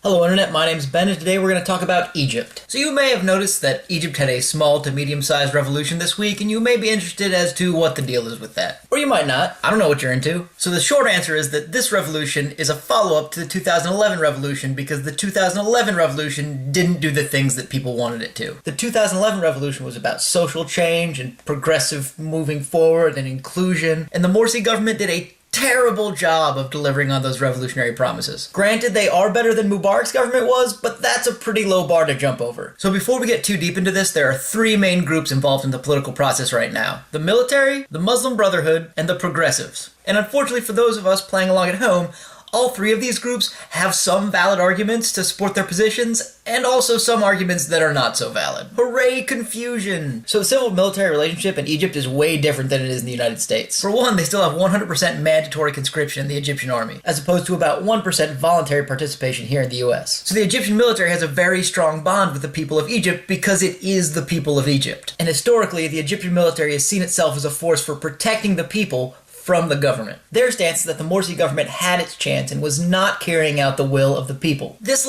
Hello Internet, my name's Ben and today we're going to talk about Egypt. So you may have noticed that Egypt had a small to medium-sized revolution this week and you may be interested as to what the deal is with that. Or you might not. I don't know what you're into. So the short answer is that this revolution is a follow-up to the 2011 revolution because the 2011 revolution didn't do the things that people wanted it to. The 2011 revolution was about social change and progressive moving forward and inclusion, and the Morsi government did a terrible job of delivering on those revolutionary promises. Granted, they are better than Mubarak's government was, but that's a pretty low bar to jump over. So before we get too deep into this, there are three main groups involved in the political process right now: the military, the Muslim Brotherhood, and the progressives. And unfortunately for those of us playing along at home, all three of these groups have some valid arguments to support their positions, and also some arguments that are not so valid. Hooray, confusion! So the civil-military relationship in Egypt is way different than it is in the United States. For one, they still have 100% mandatory conscription in the Egyptian army, as opposed to about 1% voluntary participation here in the US. So the Egyptian military has a very strong bond with the people of Egypt because it is the people of Egypt. And historically, the Egyptian military has seen itself as a force for protecting the people from the government. Their stance is that the Morsi government had its chance and was not carrying out the will of the people. This,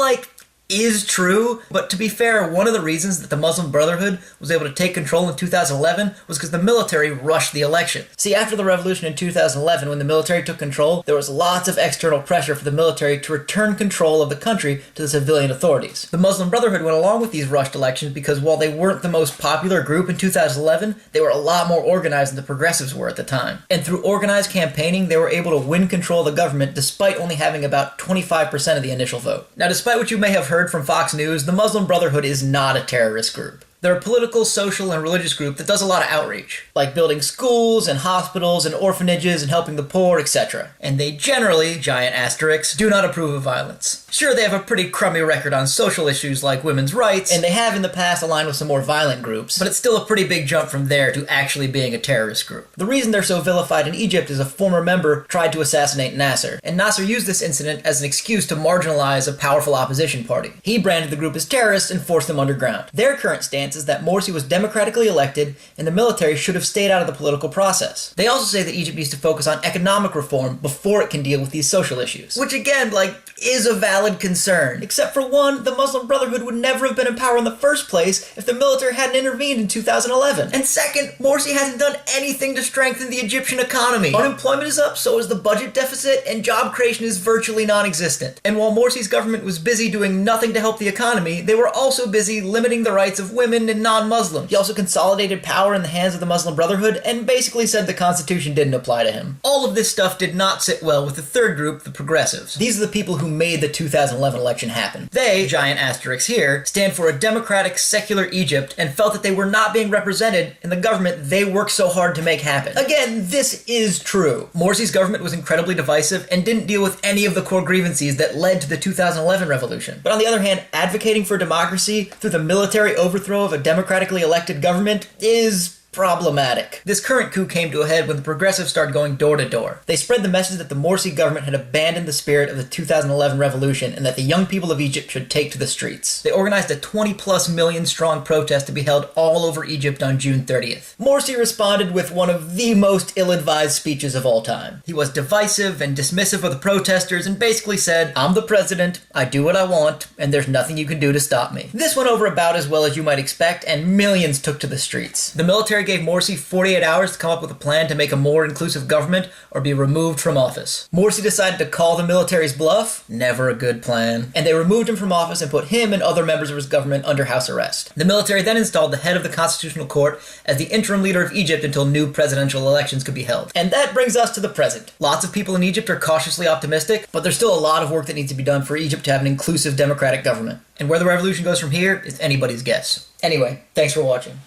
is true, but to be fair, one of the reasons that the Muslim Brotherhood was able to take control in 2011 was because the military rushed the election. See, after the revolution in 2011, when the military took control, there was lots of external pressure for the military to return control of the country to the civilian authorities. The Muslim Brotherhood went along with these rushed elections because while they weren't the most popular group in 2011, they were a lot more organized than the progressives were at the time. And through organized campaigning, they were able to win control of the government despite only having about 25% of the initial vote. Now, despite what you may have heard from Fox News, the Muslim Brotherhood is not a terrorist group. They're a political, social, and religious group that does a lot of outreach, like building schools and hospitals and orphanages and helping the poor, etc. And they generally, giant asterisks, do not approve of violence. Sure, they have a pretty crummy record on social issues like women's rights, and they have in the past aligned with some more violent groups, but it's still a pretty big jump from there to actually being a terrorist group. The reason they're so vilified in Egypt is a former member tried to assassinate Nasser, and Nasser used this incident as an excuse to marginalize a powerful opposition party. He branded the group as terrorists and forced them underground. Their current stance is that Morsi was democratically elected and the military should have stayed out of the political process. They also say that Egypt needs to focus on economic reform before it can deal with these social issues. Which again, is a valid concern. Except for one, the Muslim Brotherhood would never have been in power in the first place if the military hadn't intervened in 2011. And second, Morsi hasn't done anything to strengthen the Egyptian economy. Unemployment is up, so is the budget deficit, and job creation is virtually non-existent. And while Morsi's government was busy doing nothing to help the economy, they were also busy limiting the rights of women and non-Muslims. He also consolidated power in the hands of the Muslim Brotherhood and basically said the Constitution didn't apply to him. All of this stuff did not sit well with the third group, the progressives. These are the people who made the 2011 election happen. They, giant asterisks here, stand for a democratic, secular Egypt and felt that they were not being represented in the government they worked so hard to make happen. Again, this is true. Morsi's government was incredibly divisive and didn't deal with any of the core grievances that led to the 2011 revolution. But on the other hand, advocating for democracy through the military overthrow of a democratically elected government is problematic. This current coup came to a head when the progressives started going door to door. They spread the message that the Morsi government had abandoned the spirit of the 2011 revolution and that the young people of Egypt should take to the streets. They organized a 20+ million strong protest to be held all over Egypt on June 30th. Morsi responded with one of the most ill-advised speeches of all time. He was divisive and dismissive of the protesters and basically said, "I'm the president, I do what I want, and there's nothing you can do to stop me." This went over about as well as you might expect, and millions took to the streets. The military gave Morsi 48 hours to come up with a plan to make a more inclusive government or be removed from office. Morsi decided to call the military's bluff. Never a good plan. And they removed him from office and put him and other members of his government under house arrest. The military then installed the head of the Constitutional Court as the interim leader of Egypt until new presidential elections could be held. And that brings us to the present. Lots of people in Egypt are cautiously optimistic, but there's still a lot of work that needs to be done for Egypt to have an inclusive democratic government. And where the revolution goes from here is anybody's guess. Anyway, thanks for watching.